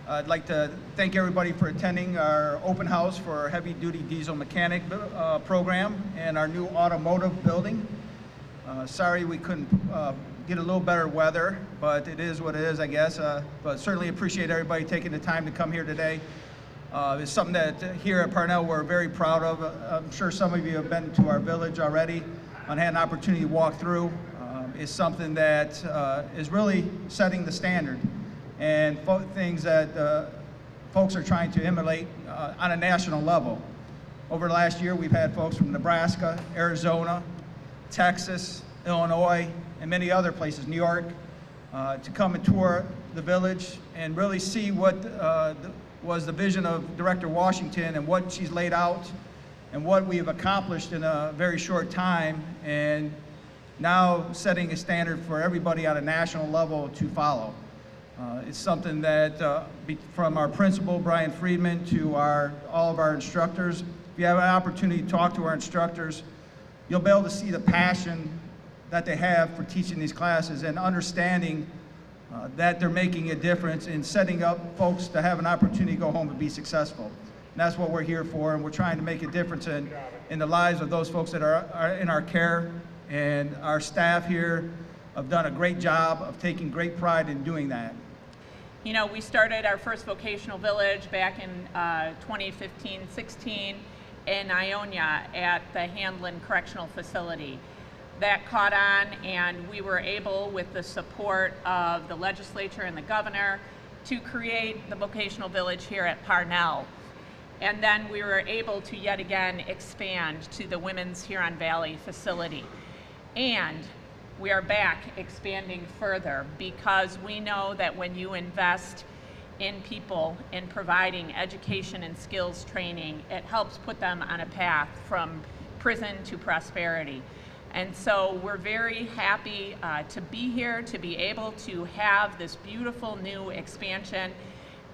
I'd like to thank everybody for attending our open house for our heavy-duty diesel mechanic program and our new automotive building. Sorry we couldn't get a little better weather, but it is what it is, I guess. But certainly appreciate everybody taking the time to come here today. It's something that here at Parnall we're very proud of. I'm sure some of you have been to our village already and had an opportunity to walk through. It's something that is really setting the standard and things that folks are trying to emulate on a national level. Over the last year, we've had folks from Nebraska, Arizona, Texas, Illinois, and many other places, New York, to come and tour the village and really see what was the vision of Director Washington and what she's laid out and what we've accomplished in a very short time, and now setting a standard for everybody at a national level to follow. It's something that from our principal, Brian Friedman, to all of our instructors, if you have an opportunity to talk to our instructors, you'll be able to see the passion that they have for teaching these classes and understanding that they're making a difference in setting up folks to have an opportunity to go home and be successful. And that's what we're here for, and we're trying to make a difference in the lives of those folks that are in our care, and our staff here have done a great job of taking great pride in doing that. You know, we started our first vocational village back in 2015-16 in Ionia at the Handlin Correctional Facility. That caught on, and we were able, with the support of the legislature and the governor, to create the vocational village here at Parnall. And then we were able to yet again expand to the Women's Huron Valley facility. And we are back expanding further because we know that when you invest in people, in providing education and skills training, it helps put them on a path from prison to prosperity. And so we're very happy to be here, to be able to have this beautiful new expansion.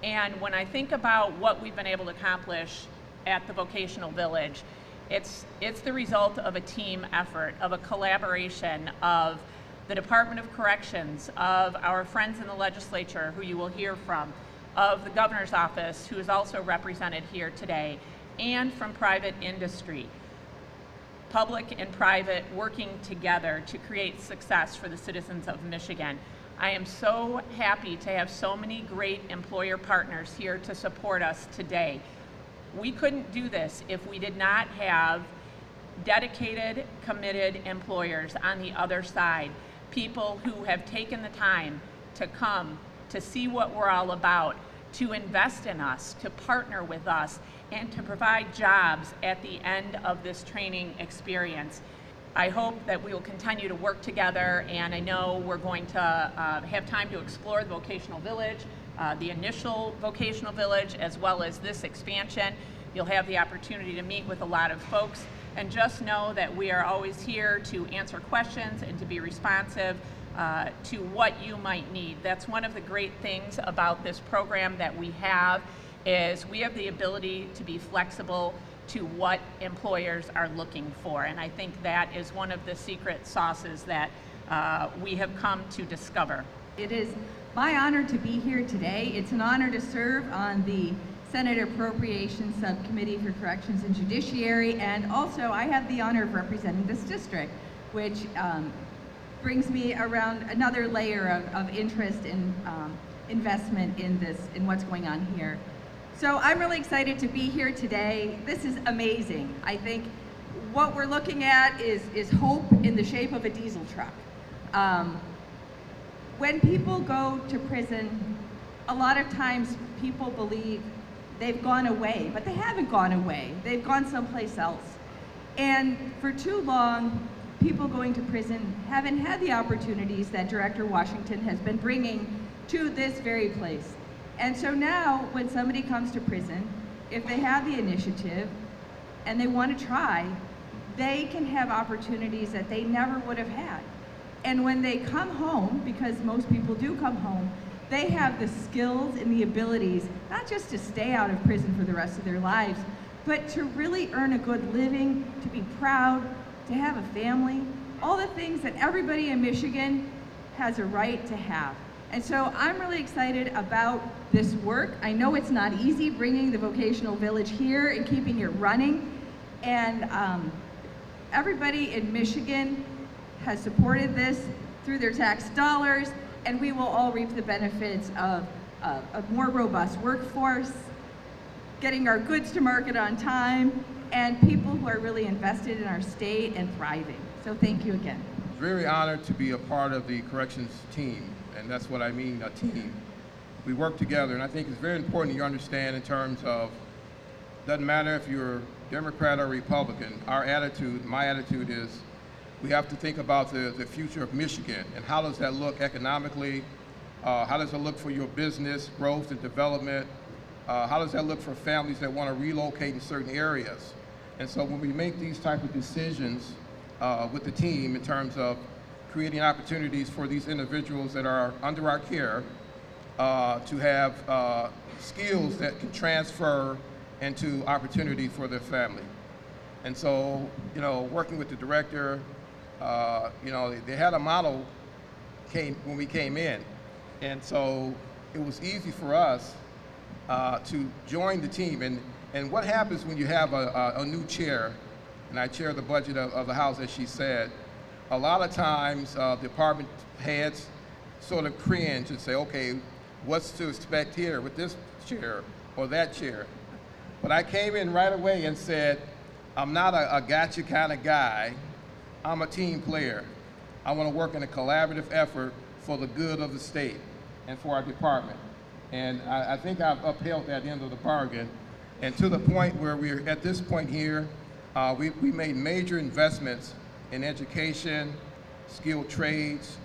And when I think about what we've been able to accomplish at the Vocational Village, it's the result of a team effort, of a collaboration of the Department of Corrections, of our friends in the legislature who you will hear from, of the governor's office, who is also represented here today, and from private industry. Public and private working together to create success for the citizens of Michigan. I am so happy to have so many great employer partners here to support us today. We couldn't do this if we did not have dedicated, committed employers on the other side, people who have taken the time to come, to see what we're all about, to invest in us, to partner with us, and to provide jobs at the end of this training experience. I hope that we will continue to work together, and I know we're going to have time to explore the vocational village, the initial vocational village, as well as this expansion. You'll have the opportunity to meet with a lot of folks, and just know that we are always here to answer questions and to be responsive to what you might need. That's one of the great things about this program that we have, is we have the ability to be flexible to what employers are looking for. And I think that is one of the secret sauces that we have come to discover. It is my honor to be here today. It's an honor to serve on the Senate Appropriations Subcommittee for Corrections and Judiciary, and also I have the honor of representing this district, which brings me around another layer of interest and investment in what's going on here. So I'm really excited to be here today. This is amazing. I think what we're looking at is hope in the shape of a diesel truck. When people go to prison, a lot of times people believe they've gone away, but they haven't gone away. They've gone someplace else. And for too long, people going to prison haven't had the opportunities that Director Washington has been bringing to this very place. And so now, when somebody comes to prison, if they have the initiative and they want to try, they can have opportunities that they never would have had. And when they come home, because most people do come home, they have the skills and the abilities, not just to stay out of prison for the rest of their lives, but to really earn a good living, to be proud, to have a family, all the things that everybody in Michigan has a right to have. And so I'm really excited about this work. I know it's not easy bringing the vocational village here and keeping it running. And everybody in Michigan has supported this through their tax dollars, and we will all reap the benefits of a more robust workforce, getting our goods to market on time, and people who are really invested in our state and thriving. So thank you again. Very honored to be a part of the corrections team, and that's what I mean, a team. We work together, and I think it's very important you understand in terms of, doesn't matter if you're Democrat or Republican, our attitude, my attitude is, we have to think about the future of Michigan, and how does that look economically, how does it look for your business, growth and development, how does that look for families that want to relocate in certain areas. And so when we make these type of decisions with the team in terms of creating opportunities for these individuals that are under our care to have skills that can transfer into opportunity for their family. And so, working with the director, they had a model when we came in. And so it was easy for us to join the team. And what happens when you have a new chair, and I chair the budget of the House, as she said, a lot of times department heads sort of cringe and say, okay, what's to expect here with this chair or that chair? But I came in right away and said, I'm not a gotcha kind of guy. I'm a team player. I want to work in a collaborative effort for the good of the state and for our department. And I think I've upheld that end of the bargain. And to the point where we're at this point here, we made major investments in education, skilled trades.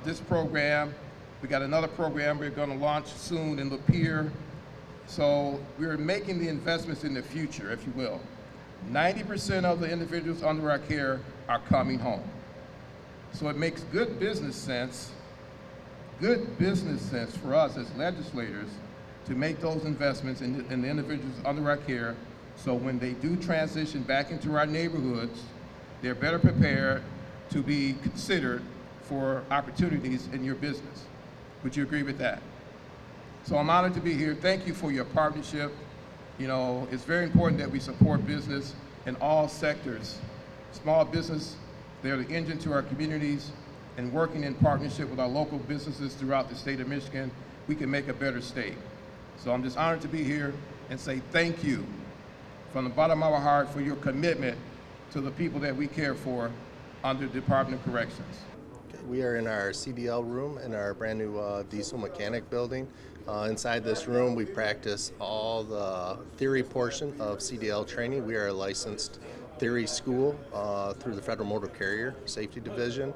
This program, we got another program we're going to launch soon in Lapeer. So we're making the investments in the future, if you will. 90% of the individuals under our care are coming home. So it makes good business sense for us as legislators to make those investments in the individuals under our care, so when they do transition back into our neighborhoods, they're better prepared to be considered for opportunities in your business. Would you agree with that? So I'm honored to be here. Thank you for your partnership. It's very important that we support business in all sectors. Small business, they're the engine to our communities, and working in partnership with our local businesses throughout the state of Michigan, we can make a better state. So I'm just honored to be here and say thank you from the bottom of our heart for your commitment to the people that we care for under the Department of Corrections. We are in our CDL room in our brand new diesel mechanic building. Inside this room, we practice all the theory portion of CDL training. We are a licensed theory school through the Federal Motor Carrier Safety Division.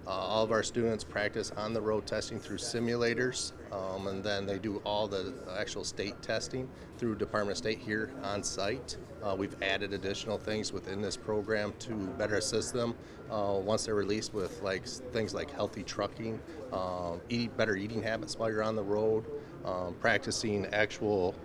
All of our students practice on the road testing through simulators, and then they do all the actual state testing through Department of State here on site. We've added additional things within this program to better assist them once they're released with things like healthy trucking, better eating habits while you're on the road, practicing actual,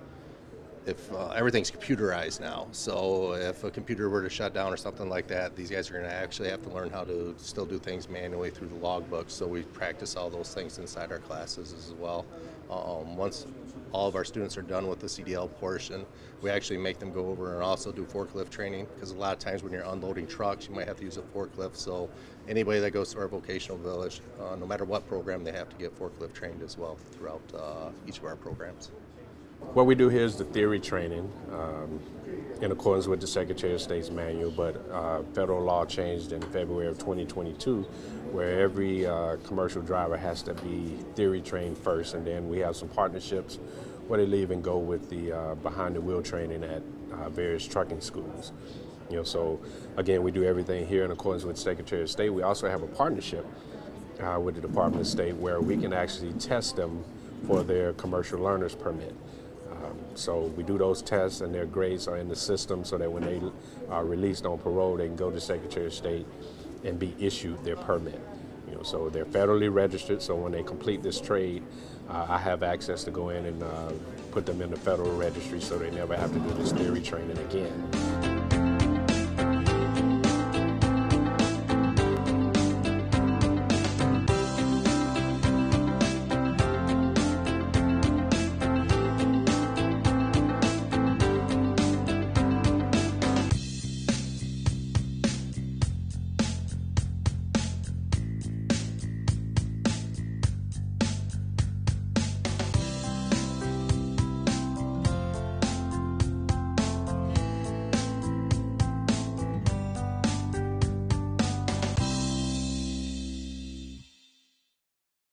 if everything's computerized now, so if a computer were to shut down or something like that, these guys are going to actually have to learn how to still do things manually through the logbooks. So we practice all those things inside our classes as well. Once all of our students are done with the CDL portion, we actually make them go over and also do forklift training, because a lot of times when you're unloading trucks, you might have to use a forklift. So anybody that goes to our vocational village, no matter what program, they have to get forklift trained as well throughout each of our programs. What we do here is the theory training in accordance with the Secretary of State's manual, but federal law changed in February of 2022 where every commercial driver has to be theory trained first, and then we have some partnerships where they leave and go with the behind the wheel training at various trucking schools. So again, we do everything here in accordance with the Secretary of State. We also have a partnership with the Department of State where we can actually test them for their commercial learner's permit. So we do those tests, and their grades are in the system so that when they are released on parole, they can go to Secretary of State and be issued their permit. So they're federally registered, so when they complete this trade, I have access to go in and put them in the federal registry so they never have to do this theory training again.